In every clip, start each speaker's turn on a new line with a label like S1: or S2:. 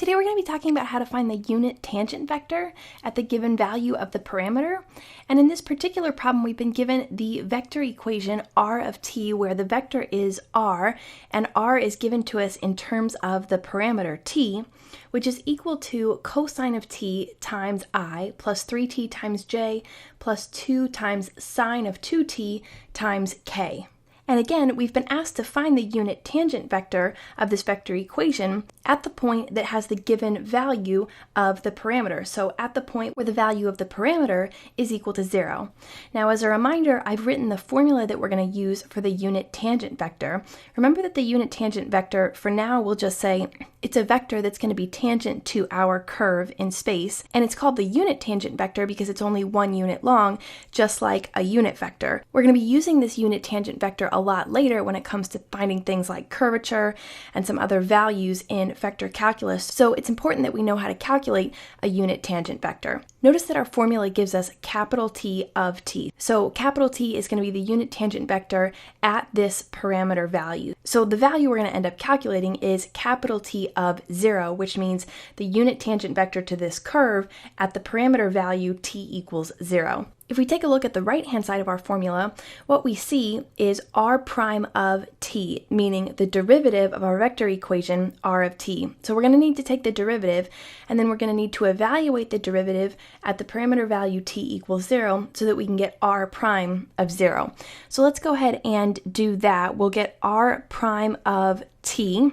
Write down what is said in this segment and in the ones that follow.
S1: Today we're going to be talking about how to find the unit tangent vector at the given value of the parameter. And in this particular problem, we've been given the vector equation r of t, where the vector is r, and r is given to us in terms of the parameter t, which is equal to cosine of t times I plus 3t times j plus 2 times sine of 2t times k. And again, we've been asked to find the unit tangent vector of this vector equation at the point that has the given value of the parameter. So at the point where the value of the parameter is equal to 0. Now, as a reminder, I've written the formula that we're going to use for the unit tangent vector. Remember that the unit tangent vector, for now, we'll just say it's a vector that's going to be tangent to our curve in space. And it's called the unit tangent vector because it's only 1 unit long, just like a unit vector. We're going to be using this unit tangent vector a lot later when it comes to finding things like curvature and some other values in vector calculus, so it's important that we know how to calculate a unit tangent vector. Notice that our formula gives us capital T of t. So capital T is going to be the unit tangent vector at this parameter value. So the value we're going to end up calculating is capital T of 0, which means the unit tangent vector to this curve at the parameter value t equals 0. If we take a look at the right-hand side of our formula, what we see is r prime of t, meaning the derivative of our vector equation, r of t. So we're going to need to take the derivative, and then we're going to need to evaluate the derivative at the parameter value t equals 0 so that we can get r prime of 0. So let's go ahead and do that. We'll get r prime of t,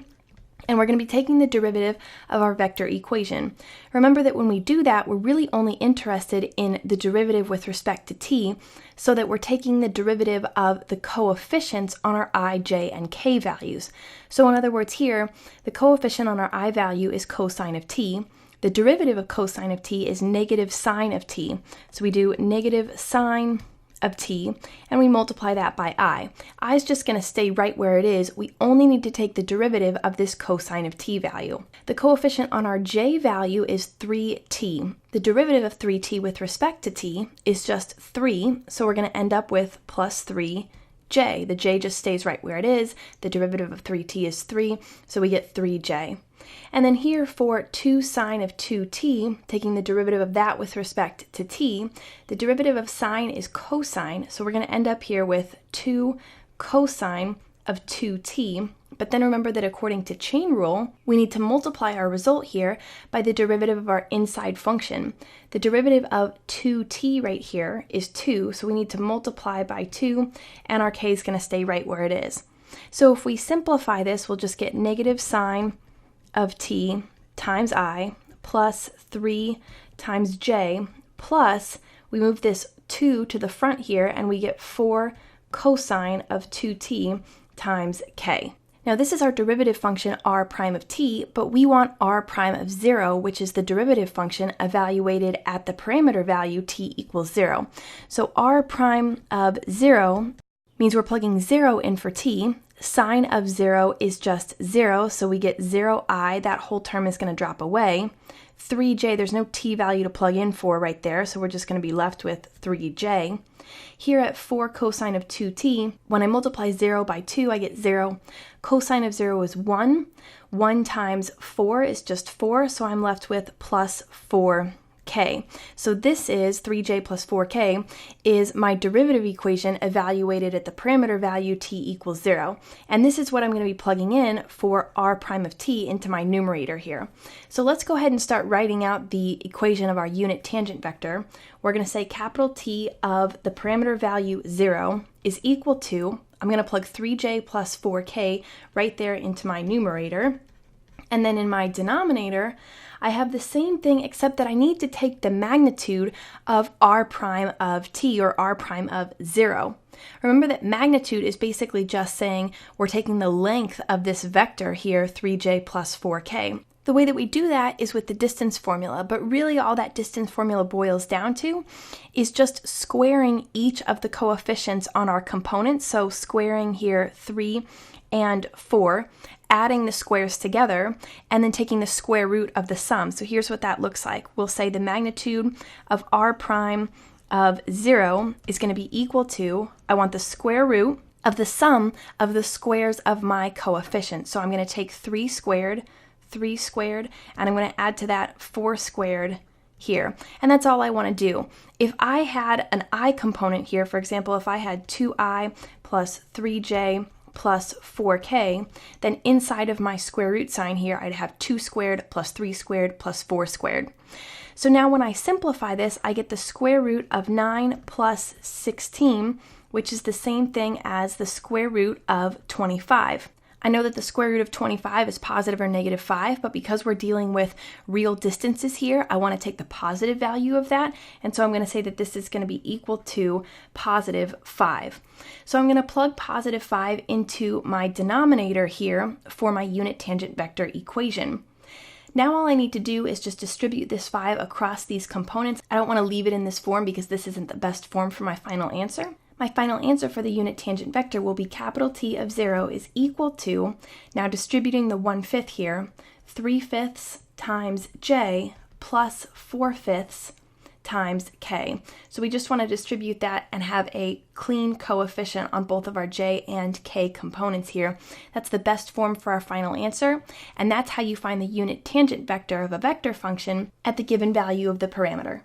S1: and we're going to be taking the derivative of our vector equation. Remember that when we do that, we're really only interested in the derivative with respect to t, so that we're taking the derivative of the coefficients on our I, j, and k values. So in other words here, the coefficient on our I value is cosine of t. The derivative of cosine of t is negative sine of t. So we do negative sine of t, and we multiply that by I. I is just going to stay right where it is. We only need to take the derivative of this cosine of t value. The coefficient on our j value is 3t. The derivative of 3t with respect to t is just 3, so we're going to end up with plus 3j. The j just stays right where it is. The derivative of 3t is 3, so we get 3j. And then here for 2 sine of 2t, taking the derivative of that with respect to t, the derivative of sine is cosine, so we're going to end up here with 2 cosine of 2t. But then remember that according to chain rule, we need to multiply our result here by the derivative of our inside function. The derivative of 2t right here is 2, so we need to multiply by 2, and our k is going to stay right where it is. So if we simplify this, we'll just get negative sine of t times I plus 3 times j plus, we move this 2 to the front here, and we get 4 cosine of 2t times k. Now this is our derivative function r prime of t, but we want r prime of 0, which is the derivative function evaluated at the parameter value t equals 0. So r prime of 0 means we're plugging 0 in for t. Sine of 0 is just 0, so we get 0i. That whole term is going to drop away. 3j, there's no t value to plug in for right there, so we're just going to be left with 3j. Here at 4 cosine of 2t, when I multiply 0 by 2, I get 0. Cosine of 0 is 1. 1 times 4 is just 4, so I'm left with plus 4k. So this is 3j plus 4k is my derivative equation evaluated at the parameter value t equals 0. And this is what I'm going to be plugging in for r prime of t into my numerator here. So let's go ahead and start writing out the equation of our unit tangent vector. We're going to say capital T of the parameter value 0 is equal to, I'm going to plug 3j plus 4k right there into my numerator. And then in my denominator, I have the same thing except that I need to take the magnitude of r prime of t, or r prime of 0. Remember that magnitude is basically just saying we're taking the length of this vector here, 3j plus 4k. The way that we do that is with the distance formula, but really all that distance formula boils down to is just squaring each of the coefficients on our components. So squaring here 3 and 4, adding the squares together, and then taking the square root of the sum. So here's what that looks like. We'll say the magnitude of r prime of 0 is going to be equal to, I want the square root of the sum of the squares of my coefficients. So I'm going to take 3 squared 3 squared, and I'm going to add to that 4 squared here. And that's all I want to do. If I had an I component here, for example, if I had 2i plus 3j plus 4k, then inside of my square root sign here, I'd have 2 squared plus 3 squared plus 4 squared. So now when I simplify this, I get the square root of 9 plus 16, which is the same thing as the square root of 25. I know that the square root of 25 is positive or negative 5, but because we're dealing with real distances here, I want to take the positive value of that, and so I'm going to say that this is going to be equal to positive 5. So I'm going to plug positive 5 into my denominator here for my unit tangent vector equation. Now all I need to do is just distribute this 5 across these components. I don't want to leave it in this form because this isn't the best form for my final answer. My final answer for the unit tangent vector will be capital T of 0 is equal to, now distributing the 1/5 here, 3/5 times j plus 4/5 times k. So we just want to distribute that and have a clean coefficient on both of our j and k components here. That's the best form for our final answer, and that's how you find the unit tangent vector of a vector function at the given value of the parameter.